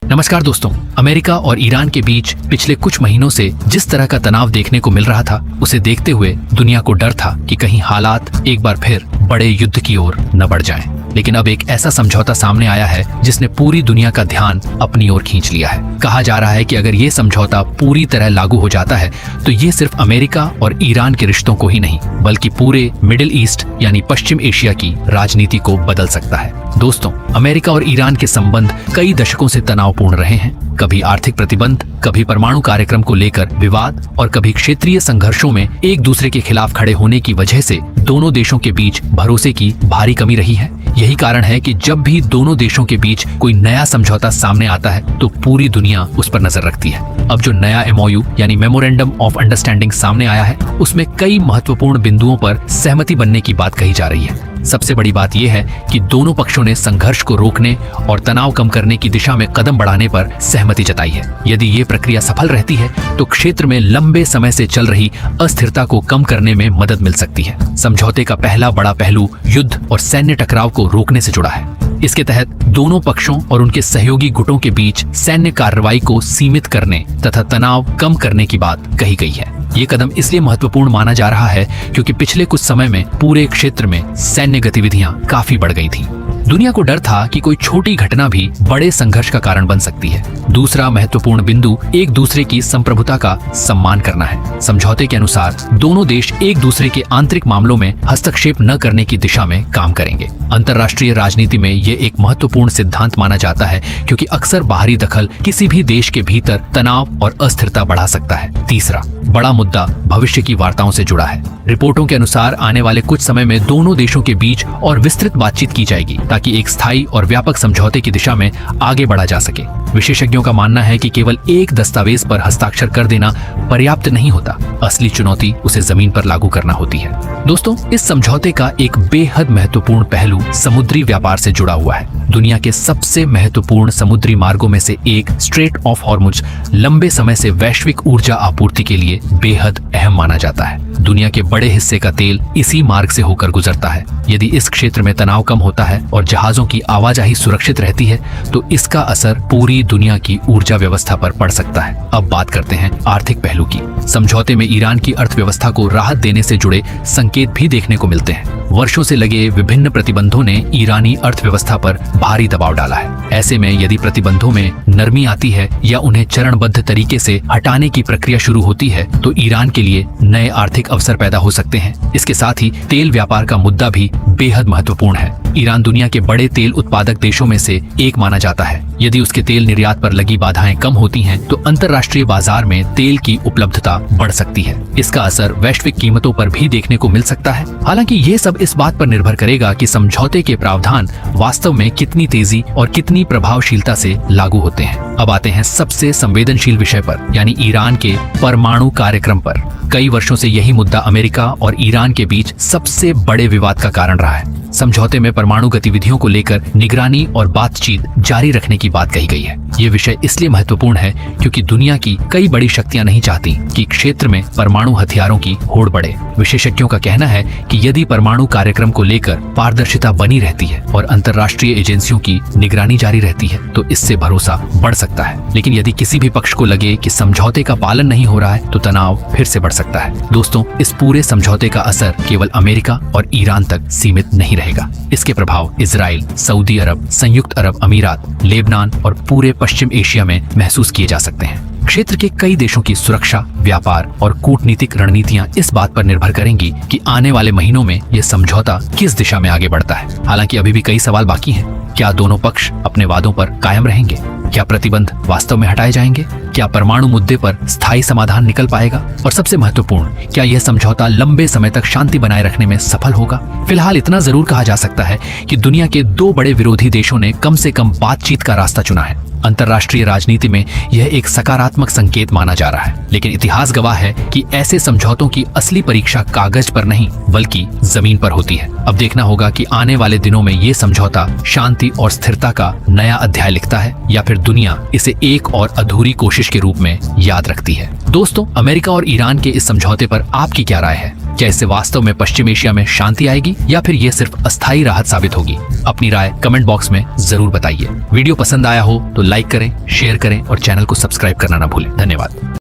नमस्कार दोस्तों, अमेरिका और ईरान के बीच पिछले कुछ महीनों से जिस तरह का तनाव देखने को मिल रहा था, उसे देखते हुए दुनिया को डर था कि कहीं हालात एक बार फिर बड़े युद्ध की ओर न बढ़ जाएं। लेकिन अब एक ऐसा समझौता सामने आया है जिसने पूरी दुनिया का ध्यान अपनी ओर खींच लिया है। कहा जा रहा है कि अगर ये समझौता पूरी तरह लागू हो जाता है तो ये सिर्फ अमेरिका और ईरान के रिश्तों को ही नहीं बल्कि पूरे मिडिल ईस्ट यानी पश्चिम एशिया की राजनीति को बदल सकता है। दोस्तों, अमेरिका और ईरान के संबंध कई दशकों से तनावपूर्ण रहे हैं। कभी आर्थिक प्रतिबंध, कभी परमाणु कार्यक्रम को लेकर विवाद और कभी क्षेत्रीय संघर्षों में एक दूसरे के खिलाफ खड़े होने की वजह से दोनों देशों के बीच भरोसे की भारी कमी रही है। यही कारण है कि जब भी दोनों देशों के बीच कोई नया समझौता सामने आता है तो पूरी दुनिया उस पर नजर रखती है। अब जो नया MOU यानी मेमोरेंडम ऑफ अंडरस्टैंडिंग सामने आया है, उसमें कई महत्वपूर्ण बिंदुओं पर सहमति बनने की बात कही जा रही है। सबसे बड़ी बात यह है कि दोनों पक्षों ने संघर्ष को रोकने और तनाव कम करने की दिशा में कदम बढ़ाने पर सहमति जताई है। यदि ये प्रक्रिया सफल रहती है तो क्षेत्र में लंबे समय से चल रही अस्थिरता को कम करने में मदद मिल सकती है। समझौते का पहला बड़ा पहलू युद्ध और सैन्य टकराव को रोकने से जुड़ा है। इसके तहत दोनों पक्षों और उनके सहयोगी गुटों के बीच सैन्य कार्रवाई को सीमित करने तथा तनाव कम करने की बात कही गई है। ये कदम इसलिए महत्वपूर्ण माना जा रहा है क्योंकि पिछले कुछ समय में पूरे क्षेत्र में सैन्य गतिविधियां काफी बढ़ गई थीं। दुनिया को डर था कि कोई छोटी घटना भी बड़े संघर्ष का कारण बन सकती है। दूसरा महत्वपूर्ण बिंदु एक दूसरे की संप्रभुता का सम्मान करना है। समझौते के अनुसार दोनों देश एक दूसरे के आंतरिक मामलों में हस्तक्षेप न करने की दिशा में काम करेंगे। अंतर्राष्ट्रीय राजनीति में ये एक महत्वपूर्ण सिद्धांत माना जाता है क्योंकि अक्सर बाहरी दखल किसी भी देश के भीतर तनाव और अस्थिरता बढ़ा सकता है। तीसरा बड़ा मुद्दा भविष्य की वार्ताओं से जुड़ा है। रिपोर्टों के अनुसार आने वाले कुछ समय में दोनों देशों के बीच और विस्तृत बातचीत की जाएगी ताकि एक स्थायी और व्यापक समझौते की दिशा में आगे बढ़ा जा सके। विशेषज्ञों का मानना है कि केवल एक दस्तावेज पर हस्ताक्षर कर देना पर्याप्त नहीं होता। असली चुनौती उसे जमीन पर लागू करना होती है। दोस्तों, इस समझौते का एक बेहद महत्वपूर्ण पहलू समुद्री व्यापार से जुड़ा हुआ है। दुनिया के सबसे महत्वपूर्ण समुद्री मार्गों में से एक स्ट्रेट ऑफ हॉर्मुज लंबे समय से वैश्विक ऊर्जा आपूर्ति के लिए बेहद अहम माना जाता है। दुनिया के बड़े हिस्से का तेल इसी मार्ग से होकर गुजरता है। यदि इस क्षेत्र में तनाव कम होता है और जहाजों की आवाजाही सुरक्षित रहती है तो इसका असर पूरी दुनिया की ऊर्जा व्यवस्था पर पड़ सकता है। अब बात करते हैं आर्थिक पहलू की। समझौते में ईरान की अर्थव्यवस्था को राहत देने से जुड़े संकेत भी देखने को मिलते हैं। वर्षों से लगे विभिन्न प्रतिबंधों ने ईरानी अर्थव्यवस्था पर भारी दबाव डाला है। ऐसे में यदि प्रतिबंधों में नरमी आती है या उन्हें चरणबद्ध तरीके से हटाने की प्रक्रिया शुरू होती है तो ईरान के लिए नए आर्थिक अवसर पैदा हो सकते हैं। इसके साथ ही तेल व्यापार का मुद्दा भी बेहद महत्वपूर्ण है। ईरान दुनिया के बड़े तेल उत्पादक देशों में से एक माना जाता है। यदि उसके तेल निर्यात पर लगी बाधाएं कम होती हैं तो अंतर्राष्ट्रीय बाजार में तेल की उपलब्धता बढ़ सकती है। इसका असर वैश्विक कीमतों पर भी देखने को मिल सकता है। हालांकि ये सब इस बात पर निर्भर करेगा कि समझौते के प्रावधान वास्तव में कितनी तेजी और कितनी प्रभावशीलता से लागू होते हैं। अब आते हैं सबसे संवेदनशील विषय पर, यानी ईरान के परमाणु कार्यक्रम पर। कई वर्षों से यही मुद्दा अमेरिका और ईरान के बीच सबसे बड़े विवाद का कारण रहा है। समझौते में परमाणु गतिविधियों को लेकर निगरानी और बातचीत जारी रखने की बात कही गई है। ये विषय इसलिए महत्वपूर्ण है क्योंकि दुनिया की कई बड़ी शक्तियां नहीं चाहती कि क्षेत्र में परमाणु हथियारों की होड़ बढ़े। विशेषज्ञों का कहना है कि यदि परमाणु कार्यक्रम को लेकर पारदर्शिता बनी रहती है और अंतर्राष्ट्रीय एजेंसियों की निगरानी जारी रहती है तो इससे भरोसा बढ़ सकता है। लेकिन यदि किसी भी पक्ष को लगे कि समझौते का पालन नहीं हो रहा है तो तनाव फिर से बढ़ सकता है। दोस्तों, इस पूरे समझौते का असर केवल अमेरिका और ईरान तक सीमित नहीं रहेगा। इसके प्रभाव इजराइल, सऊदी अरब, संयुक्त अरब अमीरात, लेबनान और पूरे पश्चिम एशिया में महसूस किए जा सकते हैं। क्षेत्र के कई देशों की सुरक्षा, व्यापार और कूटनीतिक रणनीतियां इस बात पर निर्भर करेंगी कि आने वाले महीनों में यह समझौता किस दिशा में आगे बढ़ता है। हालांकि अभी भी कई सवाल बाकी हैं। क्या दोनों पक्ष अपने वादों पर कायम रहेंगे? क्या प्रतिबंध वास्तव में हटाए जाएंगे? क्या परमाणु मुद्दे पर स्थायी समाधान निकल पाएगा? और सबसे महत्वपूर्ण, क्या यह समझौता लंबे समय तक शांति बनाए रखने में सफल होगा? फिलहाल इतना जरूर कहा जा सकता है कि दुनिया के दो बड़े विरोधी देशों ने कम से कम बातचीत का रास्ता चुना है। अंतर्राष्ट्रीय राजनीति में यह एक सकारात्मक संकेत माना जा रहा है। लेकिन इतिहास गवाह है कि ऐसे समझौतों की असली परीक्षा कागज पर नहीं बल्कि जमीन पर होती है। अब देखना होगा कि आने वाले दिनों में ये समझौता शांति और स्थिरता का नया अध्याय लिखता है या फिर दुनिया इसे एक और अधूरी कोशिश कोशिश के रूप में याद रखती है। दोस्तों, अमेरिका और ईरान के इस समझौते पर आपकी क्या राय है? क्या इससे वास्तव में पश्चिम एशिया में शांति आएगी या फिर यह सिर्फ अस्थायी राहत साबित होगी? अपनी राय कमेंट बॉक्स में जरूर बताइए। वीडियो पसंद आया हो तो लाइक करें, शेयर करें और चैनल को सब्सक्राइब करना ना भूलें। धन्यवाद।